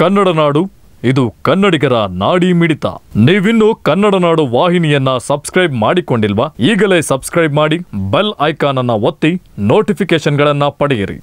ಕನ್ನಡ ನಾಡು, ಇದು ಕನ್ನಡಿಗರ ನಾಡಿ ಮಿಡಿತ. ನೀವಿನ್ನು ಕನ್ನಡ ನಾಡು ವಾಹಿನಿಯನ್ನ ಸಬ್ಸ್ಕ್ರೈಬ್ ಮಾಡಿಕೊಂಡಿಲ್ವಾ? ಈಗಲೇ ಸಬ್ಸ್ಕ್ರೈಬ್ ಮಾಡಿ, ಬೆಲ್ ಐಕಾನ್ ಅನ್ನು ಒತ್ತಿ ನೋಟಿಫಿಕೇಶನ್ಗಳನ್ನ ಪಡೆಯಿರಿ.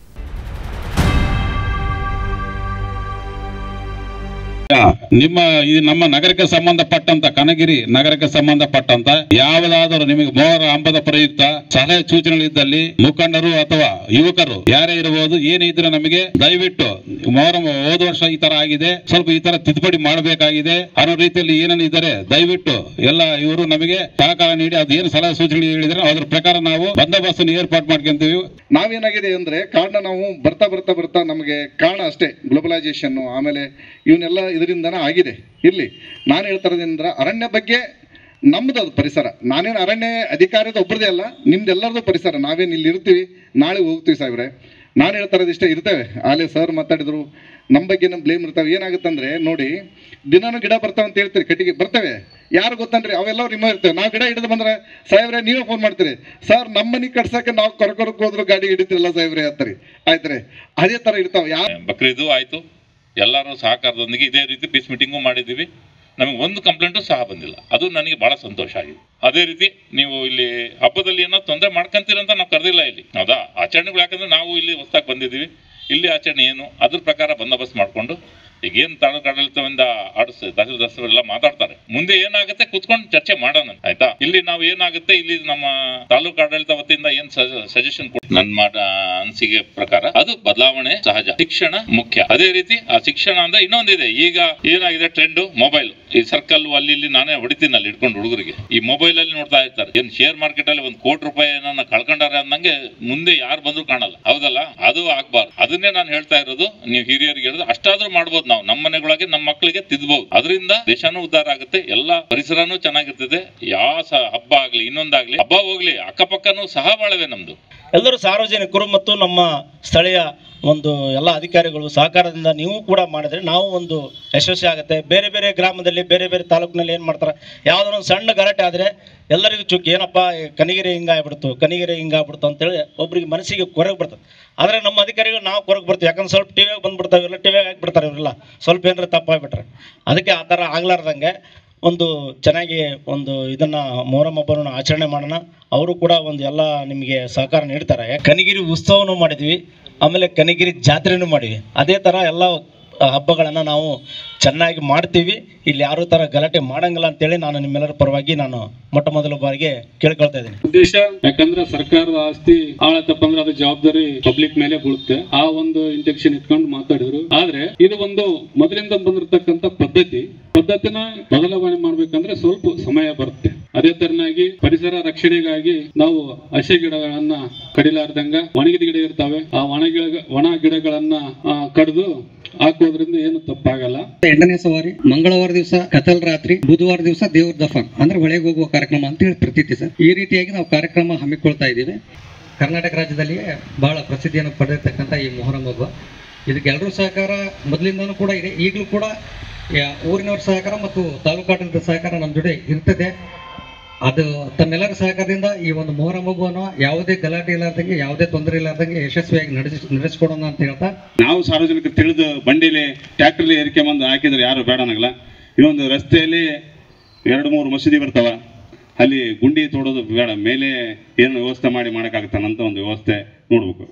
ನಮ್ಮ ನಗರಕ್ಕೆ ಸಂಬಂಧಪಟ್ಟಂತ ಕನಗಿರಿ ನಗರಕ್ಕೆ ಸಂಬಂಧಪಟ್ಟಂತ ಯಾವುದಾದರೂ ನಿಮಗೆ ಮೊಹರ ಹಬ್ಬದ ಪ್ರಯುಕ್ತ ಸಲಹೆ ಸೂಚನೆಗಳಿದ್ದಲ್ಲಿ ಮುಖಂಡರು ಅಥವಾ ಯುವಕರು ಯಾರೇ ಇರಬಹುದು, ಏನೇ ಇದ್ರೆ ನಮಗೆ ದಯವಿಟ್ಟು ಮೊಹರಂ ಹೋದ ವರ್ಷ ಈ ತರ ಆಗಿದೆ, ಸ್ವಲ್ಪ ಈ ತರ ತಿದ್ದುಪಡಿ ಮಾಡಬೇಕಾಗಿದೆ ಅನ್ನೋ ರೀತಿಯಲ್ಲಿ ಏನೇನು ಇದ್ದಾರೆ ದಯವಿಟ್ಟು ಎಲ್ಲ ಇವರು ನಮಗೆ ಸಹಕಾರ ನೀಡಿ ಅದೇನು ಸಲಹೆ ಸೂಚನೆ ಹೇಳಿದ್ರೆ ಅದ್ರ ಪ್ರಕಾರ ನಾವು ಬಂದೋಬಸ್ತ್ ಏರ್ಪಾಟ್ ಮಾಡ್ಕೊಂತೀವಿ. ನಾವೇನಾಗಿದೆ ಅಂದ್ರೆ ಕಾರಣ ನಾವು ಬರ್ತಾ ನಮಗೆ ಕಾರಣ ಅಷ್ಟೇ ಗ್ಲೋಬಲೈಸೇಷನ್, ಆಮೇಲೆ ಇವನ್ನೆಲ್ಲ ಇದರಿಂದನೇ ಆಗಿದೆ. ಇಲ್ಲಿ ನಾನು ಹೇಳ್ತಾ ಇರೋದ್ರಿಂದ ಅರಣ್ಯ ಬಗ್ಗೆ ನಮ್ದು ಅದು ಪರಿಸರ, ನಾನೇನು ಅರಣ್ಯ ಅಧಿಕಾರಿದ ಒಬ್ಬರದೇ ಅಲ್ಲ, ನಿಮ್ದೆಲ್ಲರದು ಪರಿಸರ. ನಾವೇನು ಇಲ್ಲಿ ಇರ್ತೀವಿ, ನಾಳೆ ಹೋಗ್ತೀವಿ ಸಾಹೇಬ್ರೆ. ನಾನು ಹೇಳ್ತಾ ಇರೋದು ಇಷ್ಟೇ, ಇರ್ತೇವೆ ಆಲೇ ಸರ್ ಮಾತಾಡಿದ್ರು, ನಮ್ಮ ಬಗ್ಗೆ ನಮ್ಮ ಬ್ಲೇಮ್ ಇರ್ತಾವೆ. ಏನಾಗುತ್ತಂದ್ರೆ ನೋಡಿ, ದಿನಾನು ಗಿಡ ಬರ್ತಾವೆ ಅಂತ ಹೇಳ್ತೀರಿ, ಕಟ್ಟಿಗೆ ಬರ್ತವೆ, ಯಾರು ಗೊತ್ತನ್ರಿ ಅವೆಲ್ಲ ರಿಮೋ ಇರ್ತೇವೆ. ನಾವು ಗಿಡ ಹಿಡಿದು ಬಂದ್ರೆ ಸಾಹೇಬ್ರೆ ನೀವೇ ಫೋನ್ ಮಾಡ್ತೀರಿ, ಸರ್ ನಮ್ಮ ಮನೆ ಕಟ್ಸಕ್ಕೆ ನಾವು ಕೊರಕೊರಕ್ಕೆ ಹೋದ್ರು ಗಾಡಿ ಹಿಡಿತಿರಲ್ಲ ಸಾಹೇಬ್ರೆ ಅಂತಾರೆ. ಆಯ್ತ್ರಿ, ಅದೇ ತರ ಇರ್ತಾವೆ. ಬಕ್ರೀದು ಆಯ್ತು, ಎಲ್ಲರೂ ಸಹಕಾರದೊಂದಿಗೆ ಇದೇ ರೀತಿ ಪೀಸ್ ಮೀಟಿಂಗು ಮಾಡಿದ್ದೀವಿ. ನಮಗೆ ಒಂದು ಕಂಪ್ಲೇಂಟು ಸಹ ಬಂದಿಲ್ಲ, ಅದು ನನಗೆ ಬಹಳ ಸಂತೋಷ ಆಗಿದೆ. ಅದೇ ರೀತಿ ನೀವು ಇಲ್ಲಿ ಹಬ್ಬದಲ್ಲಿ ಏನೋ ತೊಂದರೆ ಮಾಡ್ಕೊಂತೀರಂತ ನಾವು ಕರೆದಿಲ್ಲ ಇಲ್ಲಿ, ಹೌದಾ? ಆಚರಣೆಗಳು ಯಾಕಂದ್ರೆ ನಾವು ಇಲ್ಲಿ ಹೊಸದಾಗಿ ಬಂದಿದ್ದೀವಿ, ಇಲ್ಲಿ ಆಚರಣೆ ಏನು ಅದ್ರ ಪ್ರಕಾರ ಬಂದೋಬಸ್ತ್ ಮಾಡಿಕೊಂಡು ಈಗ ಏನು ತಾಲೂಕು ಆಡಳಿತದಿಂದ ದಸರೆಲ್ಲ ಮಾತಾಡ್ತಾರೆ, ಮುಂದೆ ಏನಾಗುತ್ತೆ ಕುತ್ಕೊಂಡು ಚರ್ಚೆ ಮಾಡೋಣ, ಆಯ್ತಾ? ಇಲ್ಲಿ ನಾವು ಏನಾಗುತ್ತೆ, ಇಲ್ಲಿ ನಮ್ಮ ತಾಲೂಕು ಆಡಳಿತ ವತಿಯಿಂದ ಏನ್ ಸಜೆಷನ್ ಕೊಟ್ಟು ನನ್ನ ಅನಿಸಿಕೆ ಪ್ರಕಾರ ಅದು ಬದಲಾವಣೆ ಸಹಜ, ಶಿಕ್ಷಣ ಮುಖ್ಯ. ಅದೇ ರೀತಿ ಆ ಶಿಕ್ಷಣ ಅಂದ್ರೆ ಇನ್ನೊಂದಿದೆ, ಈಗ ಏನಾಗಿದೆ ಟ್ರೆಂಡ್ ಮೊಬೈಲ್, ಈ ಸರ್ಕಲ್ ಅಲ್ಲಿ ಇಲ್ಲಿ ನಾನೇ ಹೊಡಿತೀನಿ ಅಲ್ಲಿ ಇಟ್ಕೊಂಡು ಹುಡುಗರಿಗೆ ಈ ಮೊಬೈಲ್ ಅಲ್ಲಿ ನೋಡ್ತಾ ಇರ್ತಾರೆ. ಏನ್ ಶೇರ್ ಮಾರ್ಕೆಟ್ ಅಲ್ಲಿ 1 ಕೋಟಿ ರೂಪಾಯಿ ಕಳ್ಕೊಂಡಾರೆ ಅನ್ನಂಗೆ ಮುಂದೆ ಯಾರು ಬಂದ್ರು ಕಾಣಲ್ಲ, ಹೌದಲ್ಲ? ಅದು ಆಗ್ಬಾರ್ದು. ಅದನ್ನೇ ನಾನು ಹೇಳ್ತಾ ಇರೋದು, ನೀವು ಹಿರಿಯರಿಗೆ ಹೇಳಿದ್ರೆ ಅಷ್ಟಾದ್ರೂ ಮಾಡ್ಬೋದು, ನಾವು ನಮ್ಮ ಮನೆಗಳಿಗೆ ನಮ್ಮ ಮಕ್ಕಳಿಗೆ ತಿದ್ದಬಹುದು. ಅದರಿಂದ ದೇಶನೂ ಉದ್ಧಾರ ಆಗುತ್ತೆ, ಎಲ್ಲ ಪರಿಸರನೂ ಚೆನ್ನಾಗಿರ್ತದೆ. ಯಾವ ಹಬ್ಬ ಆಗ್ಲಿ ಇನ್ನೊಂದಾಗ್ಲಿ, ಹಬ್ಬ ಹೋಗ್ಲಿ ಅಕ್ಕಪಕ್ಕನೂ ಸಹ ಬಾಳವೆ ನಮ್ದು. ಎಲ್ಲರೂ ಸಾರ್ವಜನಿಕರು ಮತ್ತು ನಮ್ಮ ಸ್ಥಳೀಯ ಒಂದು ಎಲ್ಲ ಅಧಿಕಾರಿಗಳು ಸಹಕಾರದಿಂದ ನೀವು ಕೂಡ ಮಾಡಿದ್ರೆ ನಾವು ಒಂದು ಯಶಸ್ವಿ ಆಗುತ್ತೆ. ಬೇರೆ ಬೇರೆ ಗ್ರಾಮದಲ್ಲಿ ಬೇರೆ ಬೇರೆ ತಾಲೂಕಿನಲ್ಲಿ ಏನು ಮಾಡ್ತಾರೆ, ಯಾವುದೋ ಒಂದು ಸಣ್ಣ ಗಲಾಟೆ ಆದರೆ ಎಲ್ಲರಿಗೂ ಚುಕ್ಕಿ, ಏನಪ್ಪ ಕನಿಗಿರಿ ಹಿಂಗಾಗ್ಬಿಡ್ತು ಅಂತೇಳಿ ಒಬ್ರಿಗೆ ಮನಸ್ಸಿಗೆ ಕೊರಗೆ ಬರ್ತದೆ. ಆದರೆ ನಮ್ಮ ಅಧಿಕಾರಿಗಳು ನಾವು ಕೊರಗೆ ಬರ್ತೀವಿ, ಯಾಕಂದ್ರೆ ಸ್ವಲ್ಪ ಟಿವಿಯಾಗ ಬಂದ್ಬಿಡ್ತಾವೆ, ಇಲ್ಲ ಟಿವಿಯಾಗ ಹಾಕ್ಬಿಡ್ತಾರೆ ಇವರೆಲ್ಲ, ಸ್ವಲ್ಪ ಏನಾರ ತಪ್ಪಾಗ್ಬಿಟ್ರೆ. ಅದಕ್ಕೆ ಆ ಥರ ಆಗ್ಲಾರ್ದಂಗೆ ಒಂದು ಚೆನ್ನಾಗಿ ಒಂದು ಇದನ್ನು ಮೊಹರಂ ಹಬ್ಬವನ್ನು ಆಚರಣೆ ಮಾಡೋಣ. ಅವರು ಕೂಡ ಒಂದು ಎಲ್ಲ ನಿಮಗೆ ಸಹಕಾರ ನೀಡ್ತಾರೆ. ಕನಿಗಿರಿ ಉತ್ಸವನೂ ಮಾಡಿದ್ವಿ, ಆಮೇಲೆ ಕನಿಗಿರಿ ಜಾತ್ರೆನೂ ಮಾಡಿವಿ. ಅದೇ ಥರ ಎಲ್ಲ ಹಬ್ಬಗಳನ್ನು ನಾವು ಚೆನ್ನಾಗಿ ಮಾಡ್ತೀವಿ. ಇಲ್ಲಿ ಯಾರು ಥರ ಗಲಾಟೆ ಮಾಡಂಗಿಲ್ಲ ಅಂತೇಳಿ ನಾನು ನಿಮ್ಮೆಲ್ಲರ ಪರವಾಗಿ ನಾನು ಮೊಟ್ಟ ಮೊದಲ ಬಾರಿಗೆ ಕೇಳ್ಕೊಳ್ತಾ ಇದ್ದೀನಿ. ಉದ್ದೇಶ ಯಾಕಂದ್ರೆ ಸರ್ಕಾರದ ಆಸ್ತಿ ಆಳತಪ್ಪ ಅಂದ್ರೆ ಅದು ಜವಾಬ್ದಾರಿ ಪಬ್ಲಿಕ್ ಮೇಲೆ ಬೀಳುತ್ತೆ. ಆ ಒಂದು ಇಂಟೆನ್ಷನ್ ಇಟ್ಕೊಂಡು ಮಾತಾಡಿದ್ರು. ಆದ್ರೆ ಇದು ಒಂದು ಮೊದಲಿಂದ ಬಂದಿರತಕ್ಕಂತ ಪದ್ಧತಿನ ಬದಲಾವಣೆ ಮಾಡ್ಬೇಕಂದ್ರೆ ಸ್ವಲ್ಪ ಸಮಯ ಬರುತ್ತೆ. ಅದೇ ತರನಾಗಿ ಪರಿಸರ ರಕ್ಷಣೆಗಾಗಿ ನಾವು ಹಸಿ ಗಿಡಗಳನ್ನ ಕಡಿಲಾರ್ದಂಗ ಒಣಗಿದ ಗಿಡ ಇರ್ತಾವೆ, ಆ ಒಣ ಗಿಡಗಳನ್ನ ಕಡಿದು ಹಾಕೋದ್ರಿಂದ ಏನು ತಪ್ಪಾಗಲ್ಲ. 8ನೇ ಸವಾರಿ ಮಂಗಳವಾರ ದಿವಸ ಕತಲ್ ರಾತ್ರಿ, ಬುಧವಾರ ದಿವಸ ದೇವ್ರ ದಫನ್ ಅಂದ್ರೆ ಹೊಳೆಗೆ ಹೋಗುವ ಕಾರ್ಯಕ್ರಮ ಅಂತ ಹೇಳಿ ಪ್ರತೀತಿ ಸರ್. ಈ ರೀತಿಯಾಗಿ ನಾವು ಕಾರ್ಯಕ್ರಮ ಹಮ್ಮಿಕೊಳ್ತಾ ಇದ್ದೀವಿ. ಕರ್ನಾಟಕ ರಾಜ್ಯದಲ್ಲಿ ಬಹಳ ಪ್ರಸಿದ್ಧಿಯನ್ನು ಪಡೆದಿರ್ತಕ್ಕಂಥ ಈ ಮೊಹರಂ ಹಬ್ಬ, ಇದಕ್ಕೆ ಎಲ್ಲರೂ ಸಹಕಾರ ಮೊದಲಿಂದನೂ ಕೂಡ ಇದೆ, ಈಗಲೂ ಕೂಡ ಊರಿನವ್ರ ಸಹಕಾರ ಮತ್ತು ತಾಲೂಕಾಡಳಿತ ಸಹಕಾರ ನಮ್ಮ ಜೊತೆ ಇರ್ತದೆ. ಅದು ತಮ್ಮೆಲ್ಲರ ಸಹಕಾರದಿಂದ ಈ ಒಂದು ಮೊಹರಂ ಹಬ್ಬವನ್ನು ಯಾವುದೇ ಗಲಾಟೆ ಇಲ್ಲಾರ್ದಂಗೆ, ಯಾವುದೇ ತೊಂದರೆ ಇಲ್ಲಾರ್ದಂಗೆ ಯಶಸ್ವಿಯಾಗಿ ನಡೆಸಿಕೊಡೋಣ ಅಂತ ಹೇಳ್ತಾ, ನಾವು ಸಾರ್ವಜನಿಕರು ತಿಳಿದು ಬಂಡಿಲಿ ಟ್ರ್ಯಾಕ್ಟರ್ಲಿ ಏರಿಕೆ ಬಂದು ಹಾಕಿದ್ರೆ ಯಾರು ಬೇಡ ಅನ್ನಲ್ಲ. ಇನ್ನೊಂದು ರಸ್ತೆಯಲ್ಲಿ 2-3 ಮಸೀದಿ ಬರ್ತಾವ, ಅಲ್ಲಿ ಗುಂಡಿ ತೋಡೋದು ಬೇಡ, ಮೇಲೆ ಏನು ವ್ಯವಸ್ಥೆ ಮಾಡೋಕ್ಕಾಗತ್ತಾನಂತ ಒಂದು ವ್ಯವಸ್ಥೆ ನೋಡ್ಬೇಕು.